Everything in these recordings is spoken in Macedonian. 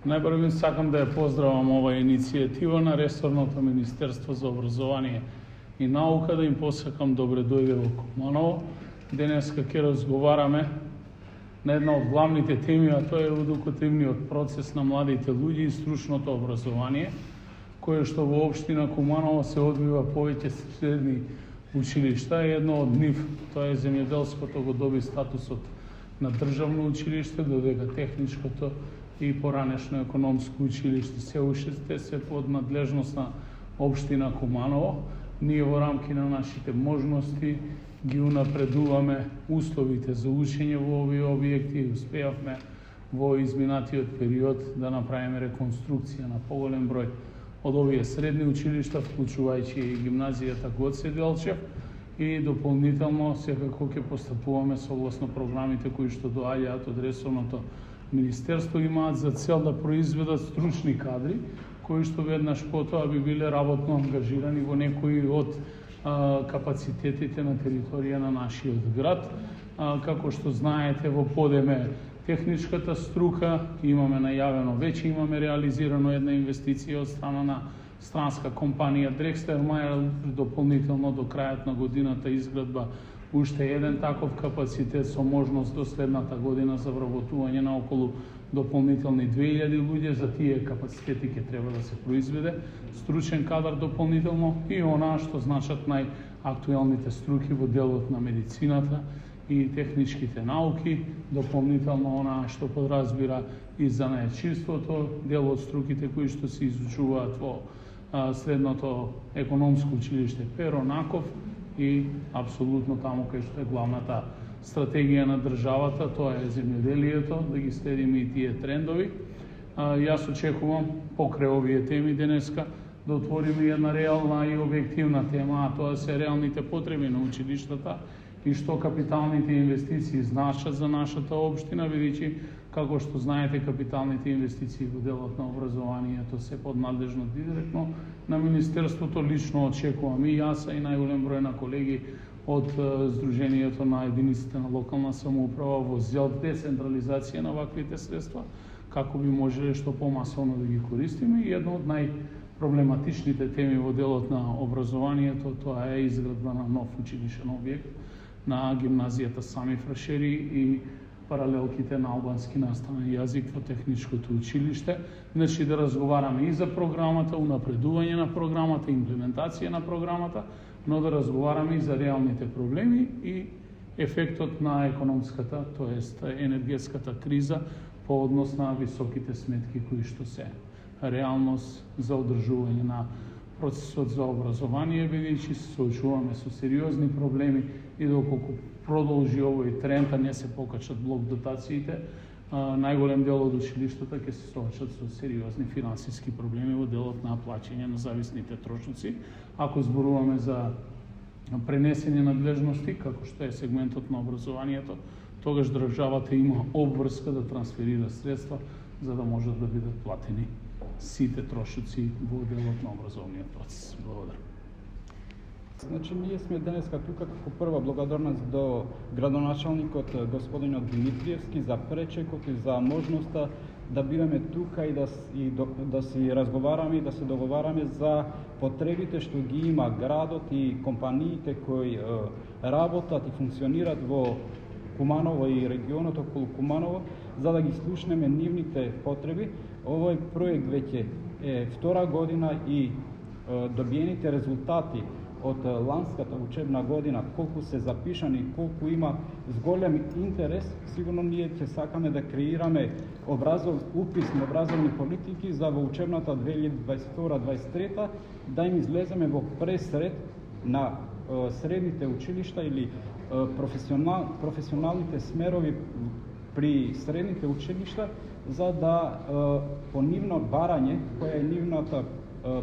Најпрво сакам да ја поздравам ова иницијатива на Ресорното Министерство за образование и наука, да им посакам добре дојде во Куманово. Денеска ќе разговараме на една од главните теми, а тоа е едукативниот процес на младите луѓе и стручното образование, кое што во општина Куманово се одвива повеќе средни училишта. Едно од нив, тоа е земјоделското, го доби статусот на државно училиште, додека техничкото и поранешно економско училиште се уште се под надлежност на општина Куманово. Ние во рамки на нашите можности ги унапредуваме условите за учење во овие објекти и успеавме во изминатиот период да направиме реконструкција на поголем број од овие средни училишта, вклучувајќи и гимназијата Гоце Делчев, и дополнително секако ќе постапуваме согласно програмите кои што доаѓаат од ресорното Министерство, имаат за цел да произведат стручни кадри кои што веднаш потоа би биле работно ангажирани во некои од капацитетите на територија на нашиот град. Како што знаете, во Подеме техничката струка имаме најавено, веќе имаме реализирано една инвестиција од страна на странска компанија Дрекстер-Мајер, дополнително до крајот на годината изградба уште еден таков капацитет со можност до следната година за вработување на околу дополнителни 2000 луѓе. За тие капацитети ќе треба да се произведе стручен кадар дополнително и онаа што значат најактуелните струки во делот на медицината и техничките науки, дополнително онаа што подразбира и занаетчиството, дел од струките кои што се изучуваат во средното економско училиште Перо Наков и апсолутно таму кај што е главната стратегија на државата, тоа е земјоделието, да ги следиме и тие трендови. Јас очекувам покрај овие теми денеска да отвориме една реална и објективна тема, а тоа се реалните потреби на училиштата и што капиталните инвестиции значат за нашата општина, бидејќи, како што знаете, капиталните инвестиции во делот на образованието се под надлежно директно на Министерството. Лично очекувам и јас, и најголем број на колеги од Сдруженијето на единиците на локална самоуправа во зел децентрализација на ваквите средства, како би можеле што помасовно да ги користиме. И едно од најпроблематичните теми во делот на образованието, тоа е изградба на нов училишен објект на гимназијата Сами Фрашери и паралелките на албански наставен јазик во техничкото училиште. Значи да разговараме и за програмата, унапредување на програмата, имплементација на програмата, но да разговараме и за реалните проблеми и ефектот на економската, тоест енергетската криза по однос на високите сметки кои што се реалност за одржување на процесот за образование, бидејќи се соочуваме со сериозни проблеми и доколку продолжи овој тренд, а не се покачат блок дотациите, најголем дел од училиштата ќе се соочат со сериозни финансиски проблеми во делот на плаќање на зависните трошоци. Ако зборуваме за пренесење надлежности, како што е сегментот на образованието, тогаш државата има обврска да трансферира средства за да можат да бидат платени сите трошоци во делот на образовниот процес. Благодарам. Значи, ние сме денеска тука како прва благодарност до градоначалникот господинот Димитриевски за пречекот и за можноста да бидеме тука и да си разговараме и да се договараме за потребите што ги има градот и компаниите кои работат и функционираат во Куманово и регионот околу Куманово, за да ги слушнеме нивните потреби. Овој проект веќе е втора година и добиените резултати од ланската учебна година, колку се запишани, колку има зголем интерес, сигурно ние ќе сакаме да креираме упис на образовни политики за во учебната 2022-2023 да им излеземе во пресред на средните училишта или професионалните смерови при средните училишта, за да по нивно барање, која е нивната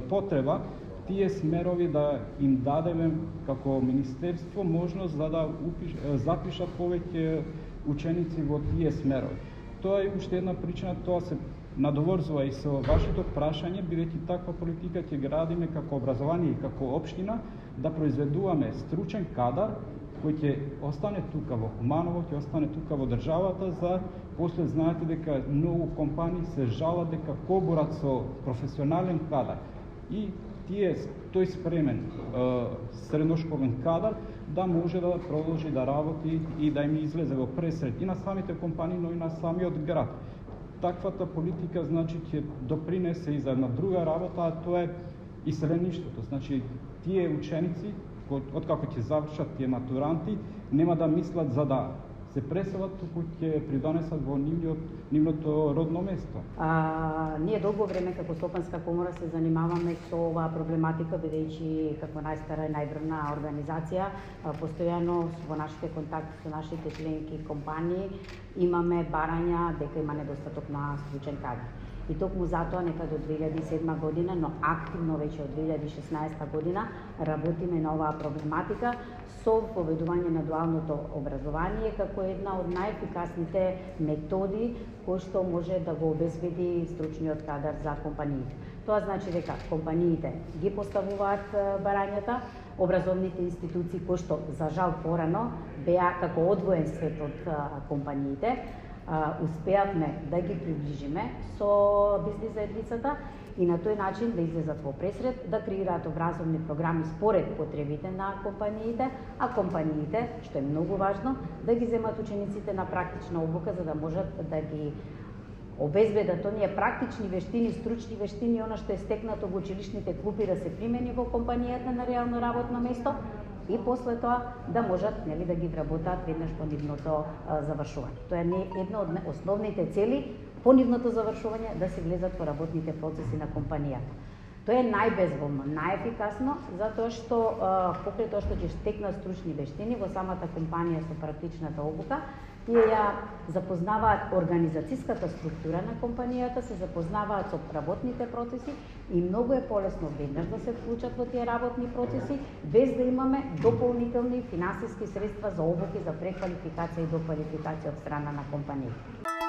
потреба, тие смерови да им дадеме како министерство можност за да запишат повеќе ученици во тие смерови. Тоа е уште една причина, тоа се надоврзува и со вашето прашање, бидејќи таква политика ќе градиме како образование и како општина, да произведуваме стручен кадар кој ќе остане тука во Куманово, ќе остане тука во државата, за после знаете дека многу компании се жалат дека поборат со професионален кадар и тој спремен средношколен кадар да може да продолжи да работи и да им излезе во пресред и на самите компании, но и на самиот град. Таквата политика значи ќе допринесе и за една друга работа, а тоа е иселеништвото. Значи тие ученици откако ќе завршат тие матуранти, нема да мислат за да се преселат, туку ќе придонесат во нивното родно место. Ние долго време како Стопанска комора се занимаваме со оваа проблематика, бидејќи како најстара и најврна организација, постојано во нашите контакти со нашите членки компании имаме барања дека има недостаток на стручен кадар. И токму затоа некаде од 2007 година, но активно веќе од 2016 година работиме на оваа проблематика со поведување на дуалното образование како една од најефикасните методи кои што може да го обезбеди стручниот кадар за компаниите. Тоа значи дека компаниите ги поставуваат барањата, образовните институции кои што за жал порано беа како одвоен свет од компаниите, успеавме да ги приближиме со бизнис заедницата и на тој начин да излезат во пресред, да креираат образовни програми според потребите на компаниите, а компаниите, што е многу важно, да ги земат учениците на практична обука за да можат да ги обезбедат оние практични вештини, стручни вештини, она што е стекнато во училишните клупи да се примени во компанијата на реално работно место и после тоа да можат да ги вработат веднаш по нивното завршување. Тоа е една од основните цели по нивното завршување да се влезат во работните процеси на компанијата. Тоа е најбезволно, најефикасно, затоа што покрај тоа што ќе стекнат стручни вештини во самата компанија со практичната обука, тие ја запознаваат организацијската структура на компанијата, се запознаваат со работните процеси и многу е полесно веднаш да се вклучат во тие работни процеси, без да имаме дополнителни финансиски средства за обуки, за преквалификација и доквалификација од страна на компаниите.